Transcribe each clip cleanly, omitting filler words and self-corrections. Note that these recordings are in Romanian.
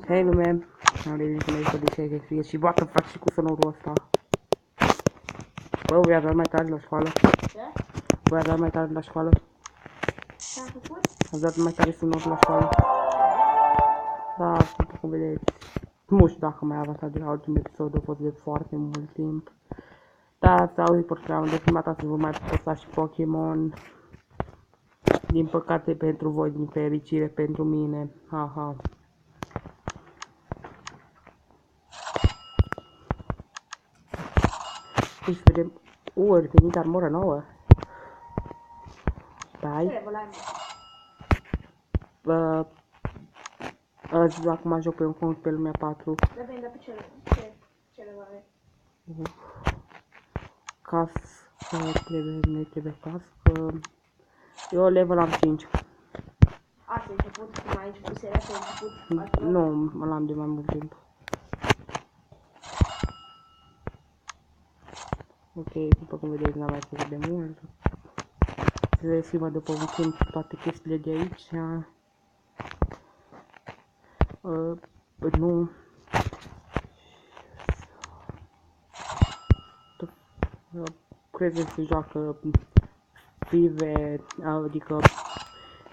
Hei lume, am revenit cu noi de ce și what the fuck și cu sonorul ăsta. Bă, voi avea mai tare la școală. Ce? Voi avea mai tare la școală. Ce-am făcut? Am dat mai tare sonorul la școală. Da, după cum vedeți. Nu știu dacă mai avansat de la ultimul episod, a fost de foarte mult timp. Da, s-a auzit pentru că am de prima dată să vă mai posta și Pokémon. Din păcate pentru voi, din fericire pentru mine. Haha. Deci vedem. A venit armură nouă. Stai. Ce vă Acum joc pe un cont pe lumea 4. Depinde pe ce le are. Ne trebuie cască. Eu level am 5. Asta e început, cum ai început seria, asta e început. Nu, mă l-am de mai mult timp. Ok, după cum vedeți, n-am mai făcut de mult. Se schimbă după un timp toate chestiile de aici. Nu. Cred că se joacă Five, adică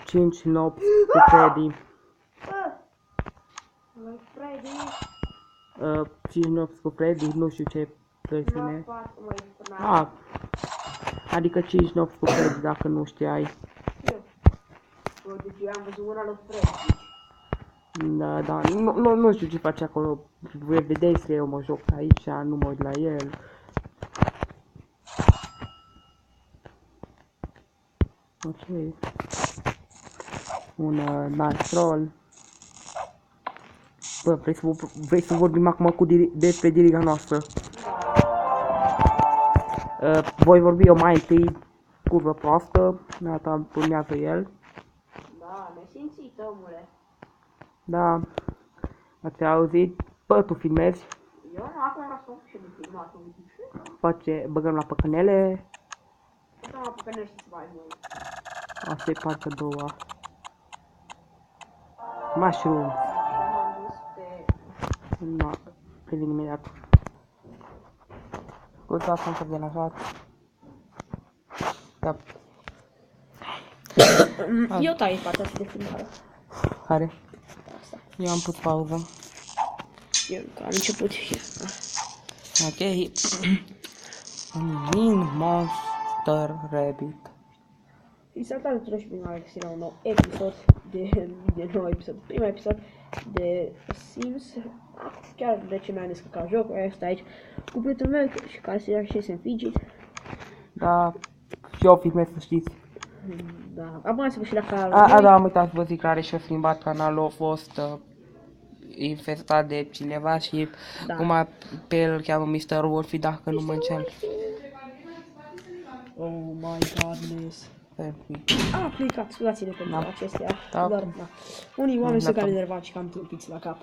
5 nopți cu Freddy. 5 nopți cu Freddy, nu știu ce versiune. Adică 5 nopți cu Freddy, dacă nu știai. Deci eu am văzut una lui Freddy. Da, nu știu ce face acolo. Vedeți că eu mă joc aici, nu mă uit la el. Ok. Un nice troll. Bă, vrei să vorbim acum despre diriga noastră? Voi vorbi eu mai întâi, curvă proastă, data urmează el. Da, nesimțit, omule. Da, ați auzit? Bă, tu filmezi? Eu nu, acum vreau să și de filmat un Face, băgăm la păcănele. Da, pe care nu știți mai mult. Asta e partea a doua. Mushroom. M-am dus pe... Da, privim imediat. Scuzați, am fost deranjat. Da. Eu tai partea asta de filmare. Care? Asta. Eu am pus pauză. Eu că am început. Ok. Un Mean Monster Rabbit. Și salutare tuturor și bine m-am găsit la un nou episod primul episod de Sims. Chiar de ce mi-am descărcat jocul, ăsta aici cu prietenul meu și care se ia și sunt Fidget. Da, și eu filmez, să știți. Da, abonați-vă și la canalul Da, am uitat să vă zic că are și-a schimbat canalul, a fost infestat de cineva și Da. acum pe el îl cheamă Mr. Wolfie, dacă nu mă înșel. Oh my godness. Am aplicat, scuzați-ne pentru acestea, Da. dar da. Unii oameni sunt cam enervați și cam tâmpiți la cap.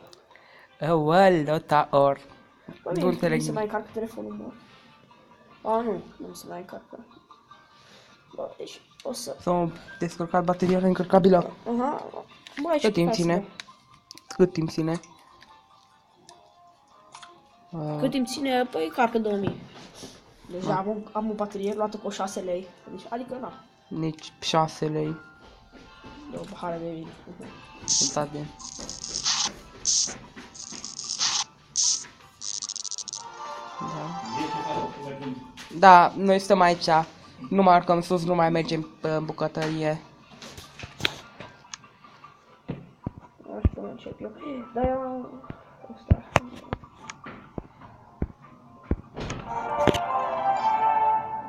Well, or. Nu Nu înțeleg. se mai încarcă telefonul meu. Nu se mai încarcă. Bă, deci o să... S-a descărcat bateria reîncărcabilă. Aha, mai Cât timp ține? Cât timp ține? Cât timp ține? Păi carcă 2000. Deja am o baterie luată cu 6 lei. Deci, adică na. Nici 6 lei. De o pahară de vin. Da, bine. Da, noi stăm aici. Nu mai urcăm sus, nu mai mergem în bucătărie. Nu știu până încep eu. Dar eu... Asta.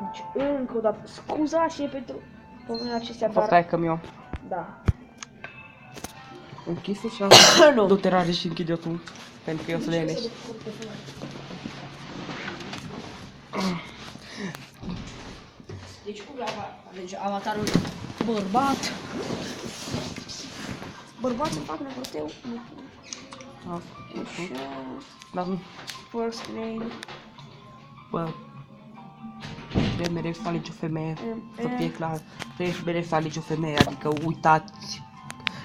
Deci, încă o dată, scuzați pentru problemele acestea, dar... Stai că mi-o Da. închis și Nu. du-te rare și închide-o tu. Pentru că eu să le lenești. Deci cum alege avatarul bărbat. Bărbații fac nevroteu. Așa. Dar nu. First name. Bă. Trebuie mereu să alegi o femeie. Să fie clar. Trebuie mereu să alegi o femeie. Adică uitați.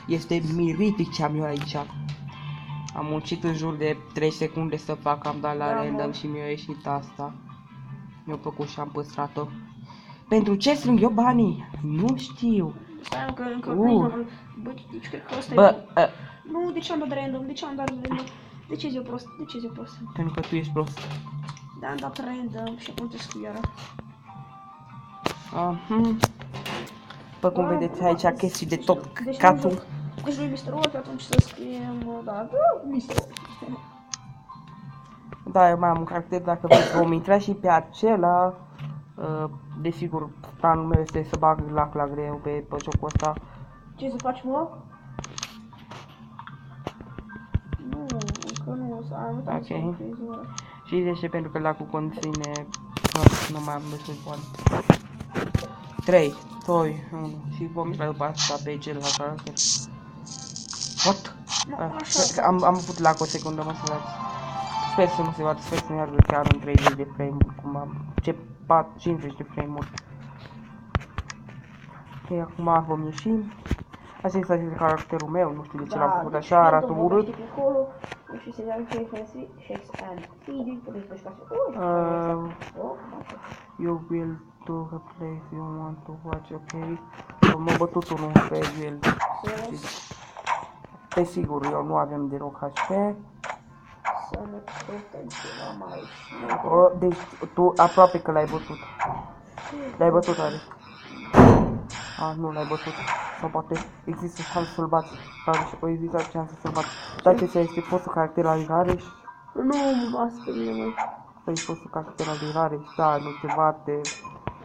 Este mirific ce am eu aici. Am muncit în jur de 3 secunde să fac, am dat la Da, random mă. și mi-a ieșit asta. Mi-a plăcut și am păstrat-o. Pentru ce strâng eu banii? Nu știu. Stai, că încă bă, deci cred că ăsta Bă, e... Nu, de ce am dat random? De ce am dat random? De ce zi-o prost? De ce zi-o prost? pentru că tu ești prost. Da, am dat random și acum te scriu iară. Bă, cum Da, vedeți da, aici chestii de tot deci catul. Deci lui Mr. Wolf, atunci să scriem, da, Mr. Wolf. Da, eu mai am un caracter, dacă vreți vom intra și pe acela. Desigur, planul meu este să bag la greu pe jocul ăsta. Ce să faci, mă? Nu, încă nu, să am uitat să fac frizură. Și de ce? Pentru că lacul conține... Nu mai am destul bani. 3, 2, 1 și vom intra după asta pe celălalt caracter. What? Am avut lag o secundă, mă scuzați. Sper să nu se vadă, sper să nu iargă chiar în 30 de frame-uri, cum am... Ce 50 de frame-uri. Ok, acum vom ieși. Asta este caracterul meu, nu știu de ce l-am făcut așa, arată urât. Și se dea ce shakes and feeding, puteți să jucați. You will do a place you want to watch, ok. M-a bătut unul pe el. Pe sigur, eu nu avem deloc HP. Să ne putem ceva mai. Deci tu aproape că l-ai bătut. L-ai bătut, are. Nu l-ai bătut. Sau poate există șansă să-l bați. O există șansă să-l bați. Dar ce este fostul caracter al Rareș? Nu mă bați pe mine, măi. Păi fostul caracter al Rareș, da, nu te bate.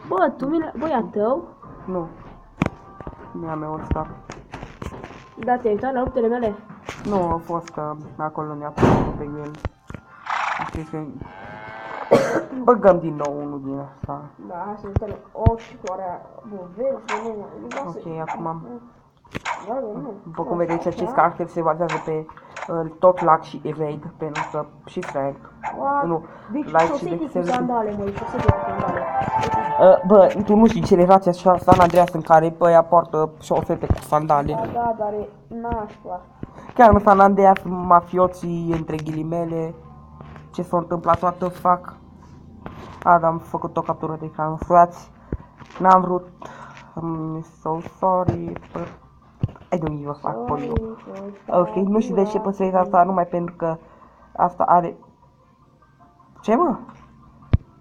Bă, tu mine, băi, a tău? Nu. Nu am eu ăsta. Da, te-ai uitat la luptele mele? Nu, a fost că acolo ne-a pus pe el. Știi că... Băgăm din nou unul din asta. Da, hai să ne uităm la oșcoarea. Bă, vezi, nu vreau să... Ok, acum am... Nu. După cum vedeți, acest caracter se bazează pe tot lag și evade, pentru că și strength. Nu, light și de sandale, măi, șosete cu sandale. Bă, tu nu știi generația San Andreas în care băia poartă șosete cu sandale. Da, dar e nașpa. Chiar în San Andreas, mafioții, între ghilimele, ce s-a întâmplat, toată fac. Dar am făcut o captură de ecran, frați. N-am vrut. I'm so sorry, but I don't give a fuck for you. Ok, nu știu de ce păstrez asta, numai pentru că asta are... Ce, mă?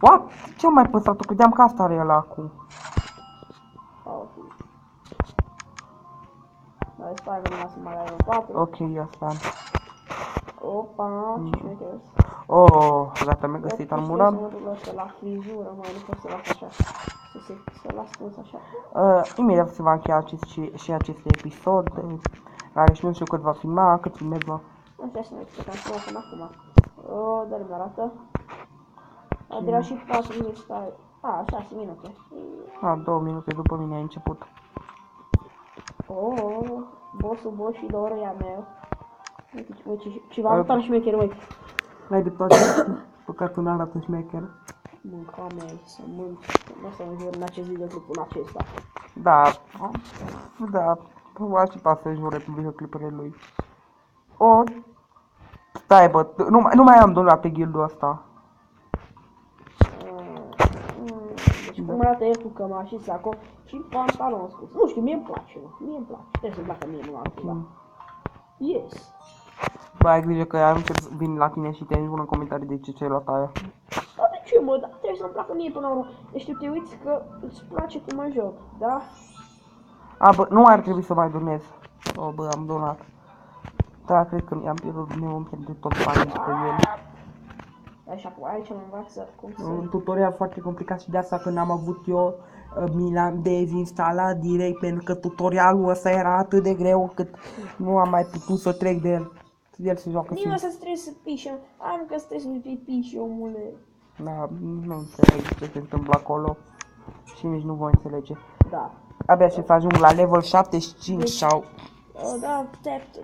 What? Ce-am mai păstrat-o? Credeam că asta are ăla acum. Stai, nu mai să mai ai un 4. Ok, asta. Opa, ce șmecher. Oh, gata, mi-a găsit armura. Să mă duc ăsta la frizură, mă, nu pot să las așa. Să las pus așa. Imediat se va încheia și acest episod. Care și nu știu cât va filma, cât filmez, mă. Așa să ne uităm, să mă acum. Dar mi arată. A durat și 4 minute, stai. 6 minute. 2 minute după mine a început. Bossul boșilor e a meu. Uite, ce v-am arătat șmecher, măi. N-ai dreptate, păcatul n-arată șmecher. Mânca mea, să mânc. Nu o să înjur în acest videoclipul acesta. Da, probabil și pasă înjure pe videoclipurile lui. Stai, bă, nu mai am dolat pe guild-ul ăsta. Deci cum arată el cu cămașă și saco și pantalon scurs. Nu știu, mie-mi place, mă. Mie-mi place. Trebuie să-mi placă mie, nu altceva. Yes. Bă, ai grijă că am să vin la tine și te înjur în comentarii de ce ți-ai luat aia. Da, de ce, mă? Da, trebuie să-mi placă mie până la urmă. Deci tu te uiți că îți place cum mă joc, da? Bă, nu ar trebui să mai donez. Bă, am donat. Da, cred că mi-am pierdut, ne vom pierde tot banii pe el. Așa, aici mă învață cum să... Un tutorial foarte complicat și de asta că n-am avut eu, mi l-am dezinstalat direct pentru că tutorialul ăsta era atât de greu încât nu am mai putut să trec de el. El se joacă singur. Nimeni să trebuie să pișe, am că trebuie să fii pișe, omule. Da, nu înțeleg ce se întâmplă acolo și nici nu voi înțelege. Da. Abia aștept să ajung la level 75 sau... Da, aștept.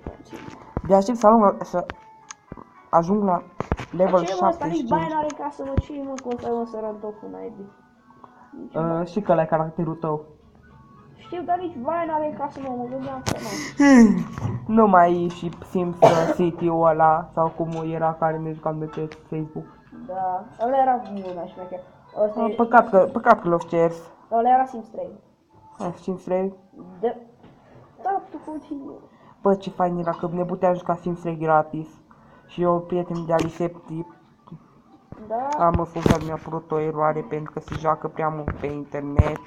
De aștept să ajung la level 75. Ăsta nici bani n-are ca să mă cei, mă, că ăsta mă să răntocul naibii. Și că ăla e caracterul tău. Știu, dar nici Vine are ca să nu mă gândeam că nu. Nu mai e și Sims City-ul ăla, sau cum era care ne jucam de pe Facebook. Da, ăla era mult mai șmecher. Ăsta e... Păcat că l-o șters. Ăla era Sims 3. Sims 3? Da. Da, tu continui. Bă, ce fain era că ne puteam juca Sims 3 gratis. Și eu, prieten de Alisepti, Da. am înfundat, mi-a apărut o eroare pentru că se joacă prea mult pe internet.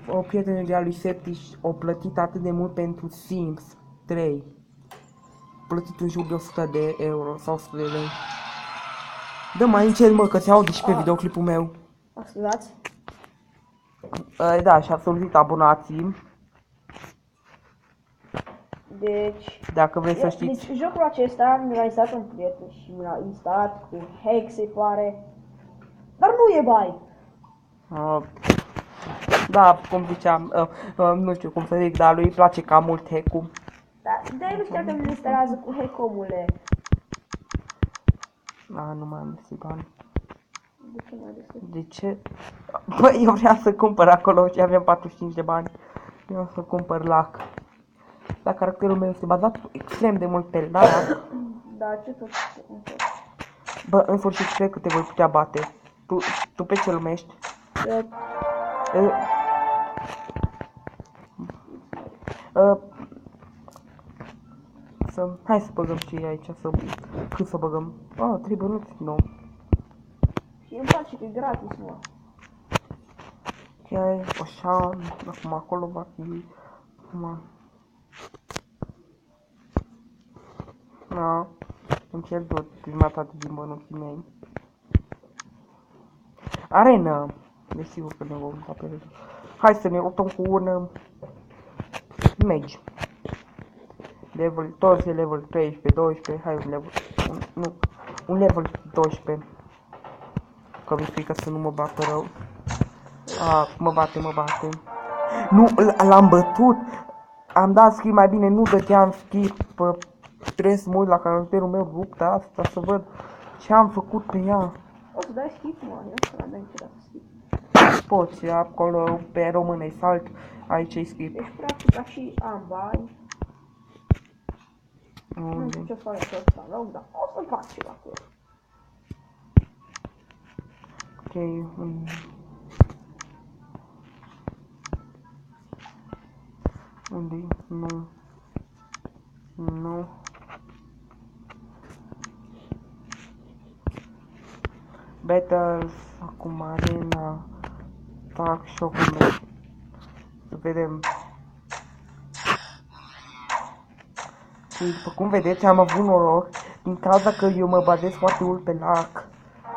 O prietenă de Alisepti o plătit atât de mult pentru Sims 3. Plătit în jur de 100 de euro sau 100 de lei. Dă mai încet, mă, că se aude și pe videoclipul meu. Ascultați? Da, și a solicit abonații. Deci... Dacă vrei să știți. Deci jocul acesta mi l-a instalat un prieten și mi l-a instalat cu hack, se pare. Dar nu e bai. Da, cum ziceam, nu știu cum să zic, dar lui îi place cam mult hack-ul. Da, de nu știa că mi instalează cu hack, omule. Nu mai am găsit bani. De ce n-ai găsit? De ce? Băi, eu vreau să cumpăr acolo și aveam 45 de bani. Vreau să cumpăr lac. Dar caracterul meu este bazat extrem de mult pe lac. Da, ce tot? Bă, în sfârșit cred că te voi putea bate. Tu pe ce lumești? Hai să băgăm și aici, cât să băgăm? 3 bănuți? Nu. Și îmi place că e gratis, mă. Ok, așa, acum acolo va fi... Da, îmi pierdut jumătate din bănuții mei. Arenă! Desigur că ne vom da pe rând. Hai să ne luptăm cu un mage. Toți level 13, 12, hai un level, un level 12. Că mi-e frică să nu mă bată rău. Mă bate. Nu, l-am bătut. Am dat skip mai bine, nu dădeam skip. Trebuie să mă uit la caracterul meu lupta asta să văd ce am făcut pe ea. O să dai skip, mă, ia să dai niciodată skip. Poți, acolo pe românei salt, aici e skip. Deci practic și am bani. Nu știu ce face tot salon, dar o să fac ceva cu el. Ok, unde? Nu. Battles, acum arena, tac, șocul meu. Să vedem. Și după cum vedeți, am avut noroc din cauza că eu mă bazez foarte mult pe lac.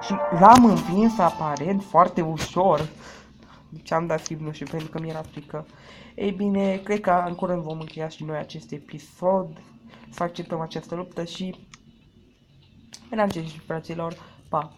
Și l-am învins aparent foarte ușor. Deci am dat skip, nu știu, pentru că mi-era frică. Ei bine, cred că în curând vom încheia și noi acest episod. Să acceptăm această luptă și... Vedem ce și fraților. Pa!